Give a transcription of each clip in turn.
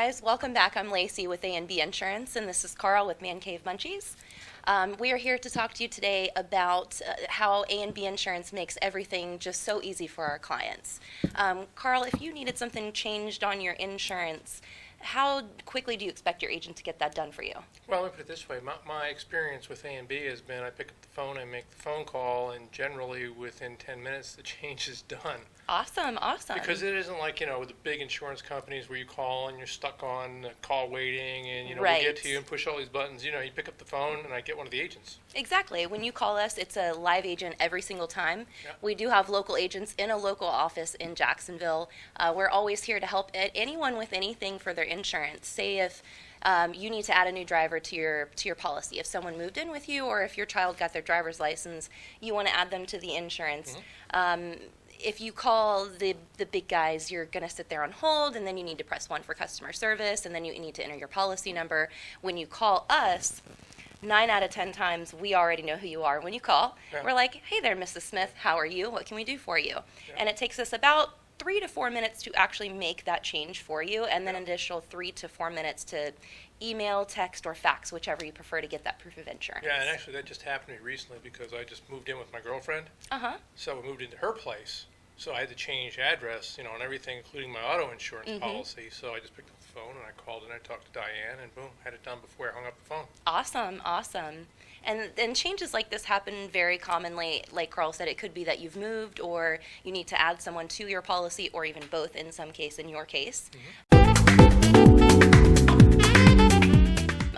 guys, welcome back. I'm Lacey with A&B Insurance, and this is Carl with Man Cave Munchies. We are here to talk to you today about how A&B Insurance makes everything just so easy for our clients. Carl, if you needed something changed on your insurance, how quickly do you expect your agent to get that done for you? Well, let me put it this way. My experience with A&B has been I pick up the phone and make the phone call, and generally within 10 minutes the change is done. Awesome. Because it isn't like, with the big insurance companies where you call and you're stuck on call waiting and, Right. we get to you and push all these buttons. You pick up the phone and I get one of the agents. Exactly. When you call us, it's a live agent every single time. Yep. We do have local agents in a local office in Jacksonville. We're always here to help anyone with anything for their insurance. Say if you need to add a new driver to your policy. If someone moved in with you, or if your child got their driver's license, you want to add them to the insurance. If you call the big guys, you're going to sit there on hold, and then you need to press 1 for customer service, and then you need to enter your policy number. When you call us, 9 out of 10 times, we already know who you are. When you call, Yeah. we're like, hey there, Mrs. Smith, how are you? What can we do for you? Yeah. And it takes us about 3 to 4 minutes to actually make that change for you, and then an additional 3 to 4 minutes to email, text, or fax, whichever you prefer to get that proof of insurance. Yeah, and actually that just happened to me recently because I just moved in with my girlfriend. Uh-huh. So we moved into her place. So I had to change address, and everything, including my auto insurance policy. So I just picked up the phone and I called and I talked to Diane, and boom, had it done before I hung up the phone. Awesome. And changes like this happen very commonly. Like Carl said, it could be that you've moved, or you need to add someone to your policy, or even both in some case, in your case.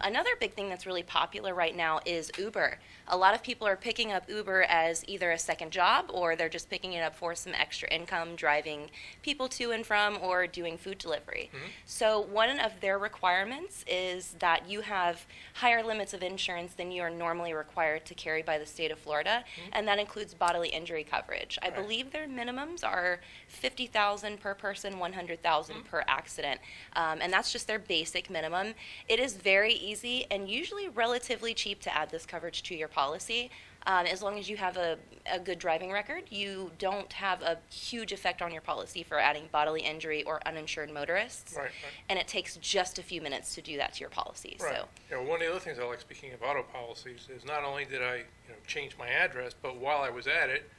Another big thing that's really popular right now is Uber. A lot of people are picking up Uber as either a second job, or they're just picking it up for some extra income, driving people to and from, or doing food delivery. So one of their requirements is that you have higher limits of insurance than you are normally required to carry by the state of Florida, and that includes bodily injury coverage. I Right. believe their minimums are $50,000 per person, $100,000 per accident, and that's just their basic minimum. It is very easy and usually relatively cheap to add this coverage to your policy. As long as you have a good driving record, you don't have a huge effect on your policy for adding bodily injury or uninsured motorists. Right. And it takes just a few minutes to do that to your policy. Right. So One of the other things I like, speaking of auto policies, is not only did I change my address, but while I was at it,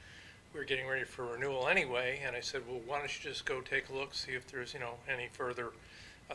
we were getting ready for renewal anyway, and I said, well, why don't you just go take a look, see if there's any further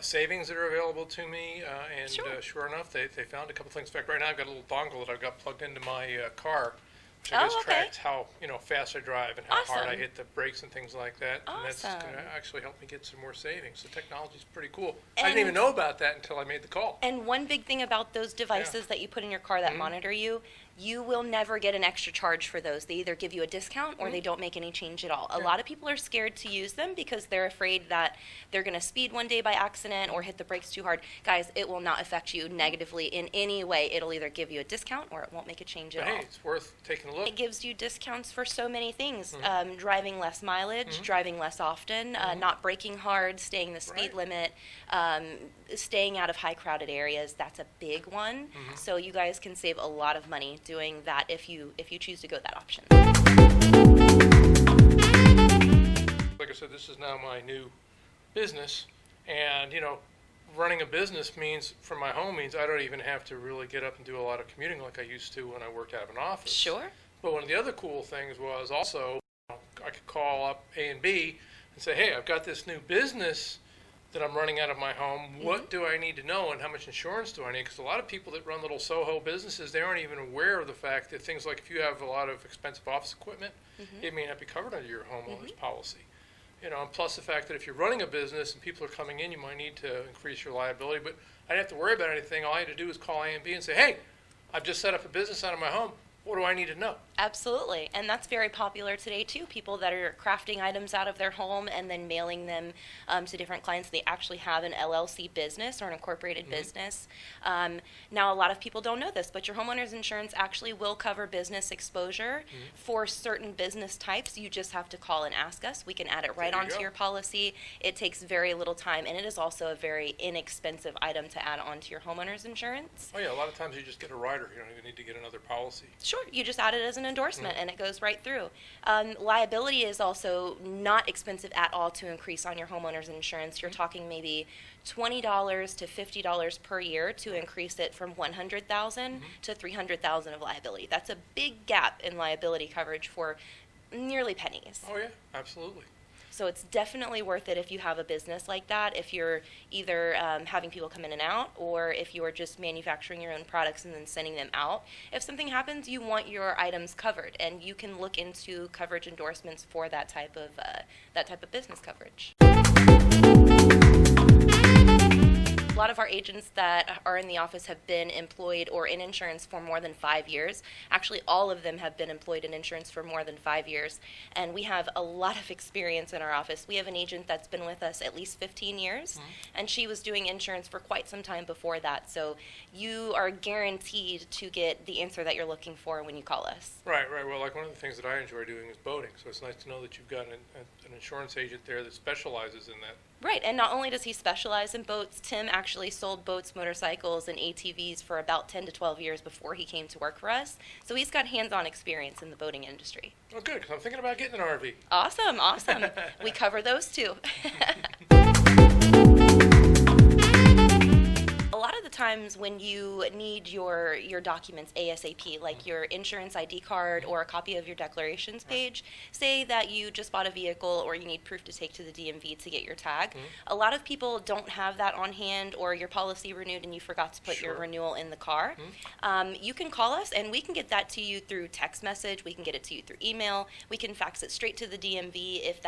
savings that are available to me, and Sure. Sure enough, they found a couple things. In fact, right now I've got a little dongle that I've got plugged into my car, which I guess Oh, okay. tracks how fast I drive and how hard I Awesome. hit the brakes and things like that. And that's going Awesome. to actually help me get some more savings. The technology's pretty cool. I didn't And- even know about that until I made the call. And one big thing about those devices that you put in your car that monitor you, you will never get an extra charge for those. They either give you a discount or they don't make any change at all. A lot of people are scared to use them because they're afraid that they're going to speed one day by accident or hit the brakes too hard. Guys, it will not affect you negatively in any way. It'll either give you a discount or it won't make a change But at all. hey, it's worth taking a look. It gives you discounts for so many things. Driving less mileage, driving less often, not braking hard, staying the speed Right. limit, staying out of high crowded areas. That's a big one. So you guys can save a lot of money doing that if you choose to go that option. Like I said, this is now my new business, and running a business means, from my home, means I don't even have to really get up and do a lot of commuting like I used to when I worked out of an office. Sure. But one of the other cool things was also I could call up A&B and say, hey, I've got this new business that I'm running out of my home. What do I need to know, and how much insurance do I need? Because a lot of people that run little Soho businesses, they aren't even aware of the fact that things like if you have a lot of expensive office equipment, it may not be covered under your homeowner's policy. And plus the fact that if you're running a business and people are coming in, you might need to increase your liability. But I didn't have to worry about anything. All I had to do is call A&B and say, hey, I've just set up a business out of my home. What do I need to know? Absolutely. And that's very popular today, too. People that are crafting items out of their home and then mailing them to different clients. They actually have an LLC business or an incorporated business. Now, a lot of people don't know this, but your homeowner's insurance actually will cover business exposure for certain business types. You just have to call and ask us. We can add it right There you onto go. your policy. It takes very little time, and it is also a very inexpensive item to add onto your homeowner's insurance. Oh, yeah, a lot of times you just get a rider. You don't even need to get another policy. Sure, you just add it as an an endorsement, and it goes right through. Liability is also not expensive at all to increase on your homeowner's insurance. You're talking maybe $20 to $50 per year to increase it from 100,000 to 300,000 of liability. That's a big gap in liability coverage for nearly pennies. Oh, yeah, absolutely. So it's definitely worth it if you have a business like that, if you're either having people come in and out, or if you are just manufacturing your own products and then sending them out. If something happens, you want your items covered, and you can look into coverage endorsements for that type of business coverage. A lot of our agents that are in the office have been employed or in insurance for more than 5 years. Actually, all of them have been employed in insurance for more than 5 years, and we have a lot of experience in our office. We have an agent that's been with us at least 15 years, and she was doing insurance for quite some time before that. So you are guaranteed to get the answer that you're looking for when you call us. Right. Well, like one of the things that I enjoy doing is boating, so it's nice to know that you've got an insurance agent there that specializes in that. Right, and not only does he specialize in boats, Tim actually sold boats, motorcycles, and ATVs for about 10 to 12 years before he came to work for us. So he's got hands-on experience in the boating industry. Oh, good, because I'm thinking about getting an RV. Awesome. We cover those too. A lot of the times when you need your documents ASAP, like your insurance ID card or a copy of your declarations page, say that you just bought a vehicle or you need proof to take to the DMV to get your tag. A lot of people don't have that on hand, or your policy renewed and you forgot to put your renewal in the car. You can call us and we can get that to you through text message. We can get it to you through email. We can fax it straight to the DMV if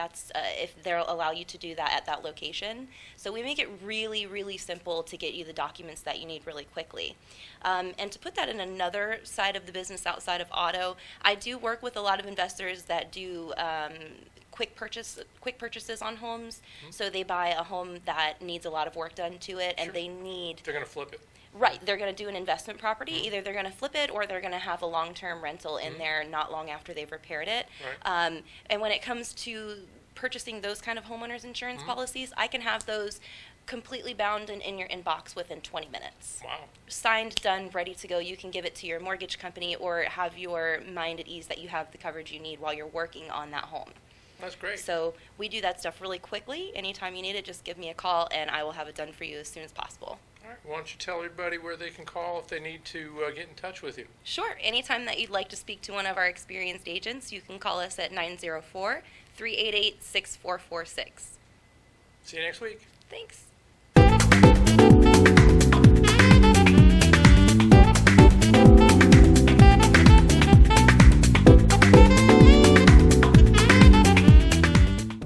they'll allow you to do that at that location. So we make it really, really simple to get you the documents that you need really quickly. And to put that in another side of the business outside of auto, I do work with a lot of investors that do quick purchases on homes. So they buy a home that needs a lot of work done to it, and They're going to flip it. Right, they're going to do an investment property. Either they're going to flip it or they're going to have a long-term rental in there not long after they've repaired it. Right. And when it comes to purchasing those kind of homeowners insurance policies, I can have those completely bound and in your inbox within 20 minutes. Wow. Signed, done, ready to go. You can give it to your mortgage company or have your mind at ease that you have the coverage you need while you're working on that home. That's great. So we do that stuff really quickly. Anytime you need it, just give me a call and I will have it done for you as soon as possible. All right. Why don't you tell everybody where they can call if they need to get in touch with you? Sure. Anytime that you'd like to speak to one of our experienced agents, you can call us at 904-388-6446. See you next week. Thanks.